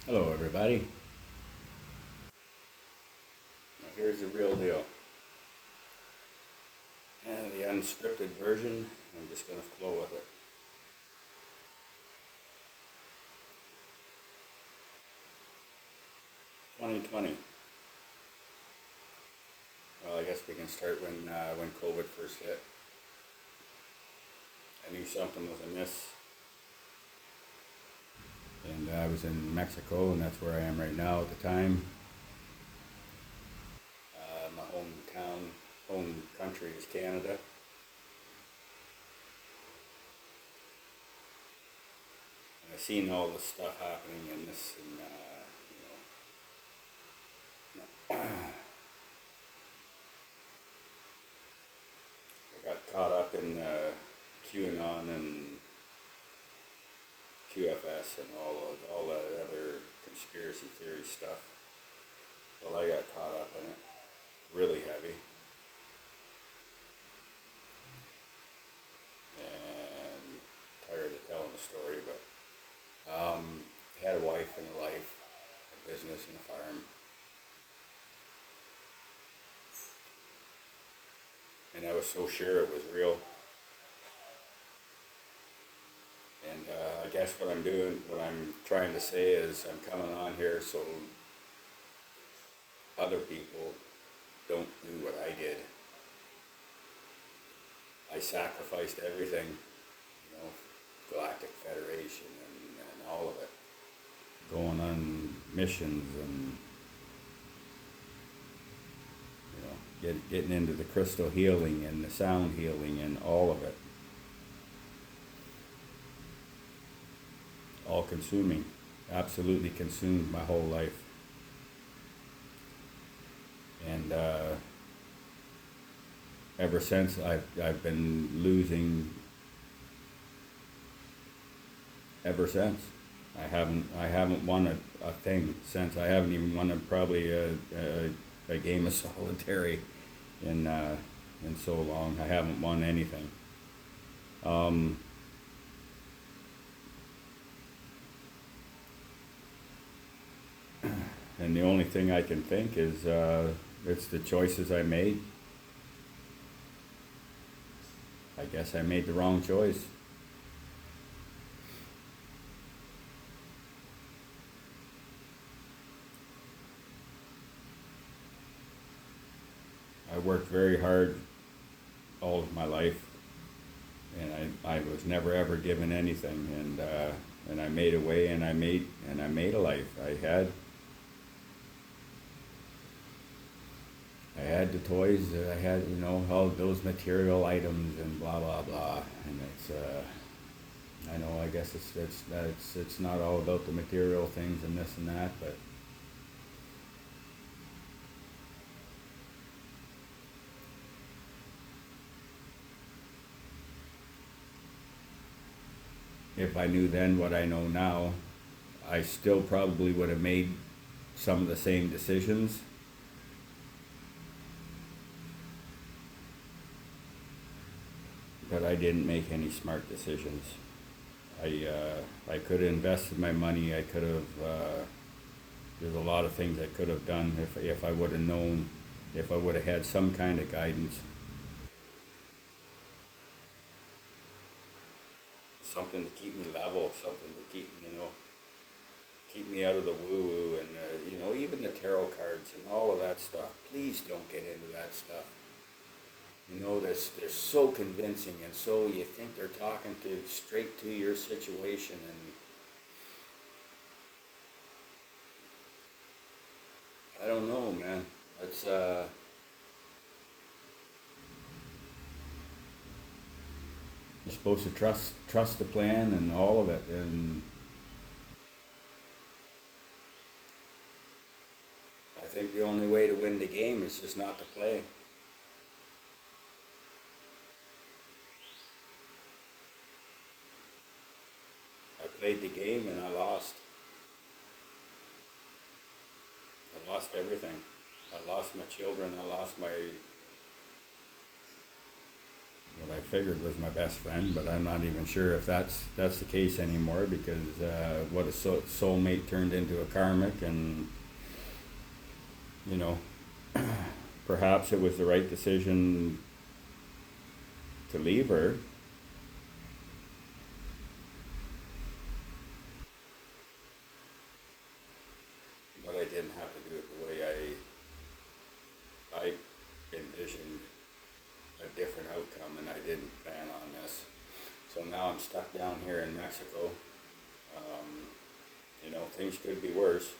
Hello, everybody. Now, here's the real deal. The unscripted version, I'm just going to flow with it. 2020. Well, I guess we can start when COVID first hit. I knew something was amiss, and I was in Mexico, and that's where I am right now at the time. My hometown, home country is Canada, and I've seen all this stuff happening in this, and I got caught up in QAnon and QFS and all that other conspiracy theory stuff. Well, I got caught up in it really heavy, and tired of telling the story, but had a wife and a life, a business and a farm, and I was so sure it was real. And I guess what I'm trying to say is I'm coming on here so other people don't do what I did. I sacrificed everything, Galactic Federation and all of it. Going on missions and, getting into the crystal healing and the sound healing and all of it. All consuming, absolutely consumed my whole life. And ever since I've been losing. Ever since I haven't won a thing since. I haven't even won probably a game of solitary in so long. I haven't won anything. Um, and the only thing I can think is it's the choices I made. I guess I made the wrong choice. I worked very hard all of my life, and I was never ever given anything, and I made a way, and I made a life. I had the toys, I had all those material items and blah blah blah, and I know, I guess it's not all about the material things and this and that, but if I knew then what I know now, I still probably would have made some of the same decisions, but I didn't make any smart decisions. I could have invested my money. I could have. There's a lot of things I could have done if I would have known, if I would have had some kind of guidance, something to keep me level, something to keep me out of the woo woo, and even the tarot cards and all of that stuff. Please don't get into that stuff. They're so convincing, and so you think they're talking to straight to your situation, and I don't know, man. It's You're supposed to trust the plan and all of it, and I think the only way to win the game is just not to play. I played the game and I lost. I lost everything. I lost my children. I lost what I figured was my best friend, but I'm not even sure if that's the case anymore because what a soulmate turned into a karmic, and you know, perhaps it was the right decision to leave her. But I didn't have to do it the way I envisioned a different outcome, and I didn't plan on this. So now I'm stuck down here in Mexico. Um, things could be worse,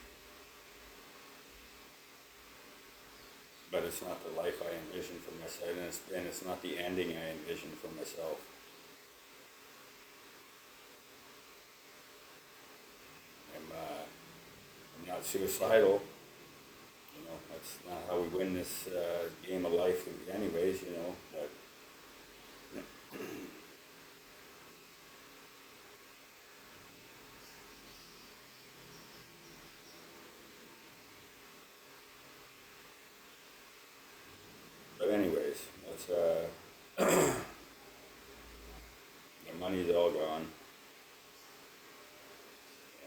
but it's not the life I envisioned for myself, and it's not the ending I envisioned for myself. I'm not suicidal. That's not how we win this game of life anyways, but anyways, that's, the money's all gone,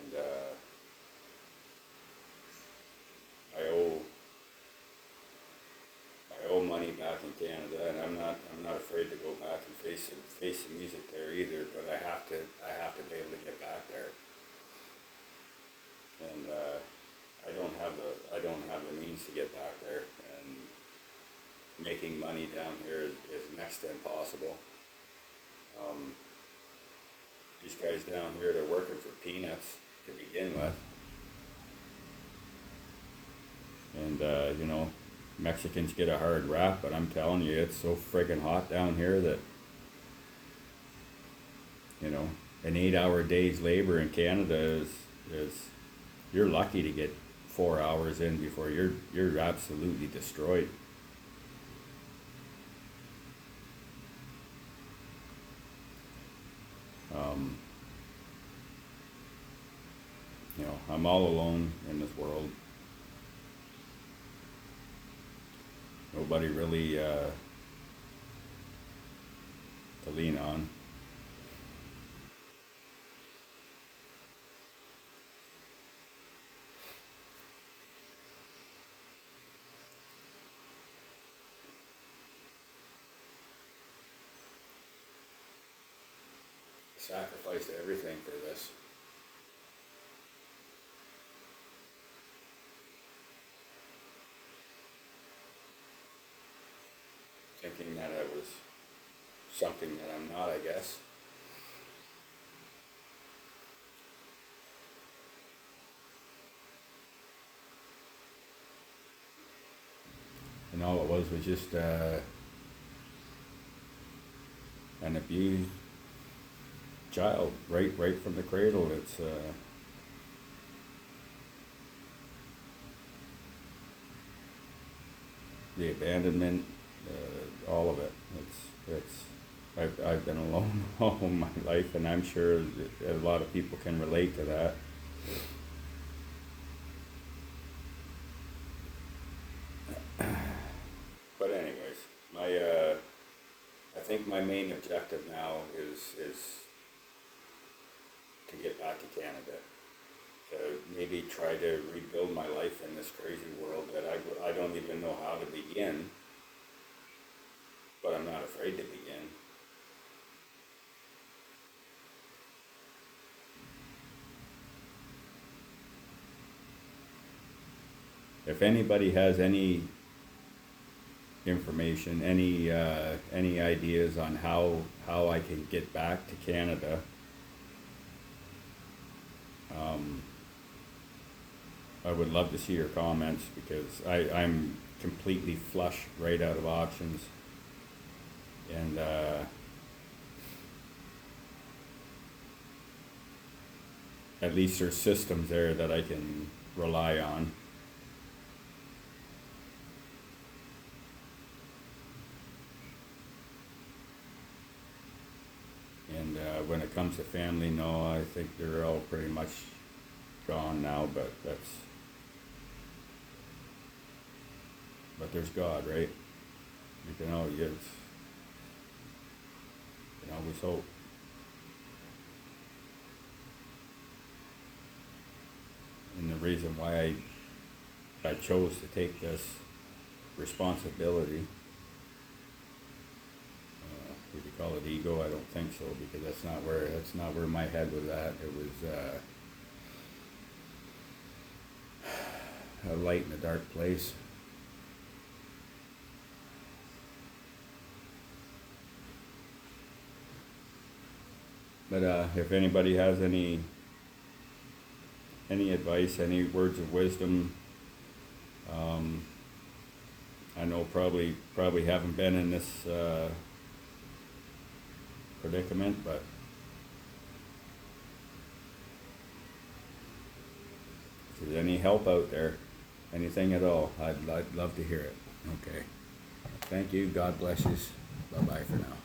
and, I owe, money back in Canada, and I'm not afraid to go back and face the music there either, but I have to be able to get back there. And, I don't have the means to get back there, and making money down here is next to impossible. Um, these guys down here, they're working for peanuts to begin with. And, Mexicans get a hard rap, but I'm telling you, it's so friggin' hot down here that, an 8-hour day's labor in Canada is you're lucky to get 4 hours in before you're absolutely destroyed. Um, I'm all alone in this world. Nobody really to lean on. Sacrificed everything for this. Thinking that I was something that I'm not, I guess. And all it was just an abused child, right from the cradle. It's the abandonment, all of it. I've been alone all my life, and I'm sure that a lot of people can relate to that. But anyways, I think my main objective now is to get back to Canada, to maybe try to rebuild my life in this crazy world that I don't even know how to begin, but I'm not afraid to begin. If anybody has any information, any ideas on how I can get back to Canada, I would love to see your comments, because I'm completely flush right out of options, and at least there's systems there that I can rely on. And when it comes to family, no, I think they're all pretty much gone now, but there's God, right? You can always, can always hope. And the reason why I chose to take this responsibility, would you call it ego? I don't think so, because that's not where my head was at. It was a light in a dark place. But if anybody has any advice, any words of wisdom, I know probably haven't been in this predicament, but if there's any help out there, anything at all, I'd love to hear it. Okay. Thank you. God bless you. Bye-bye for now.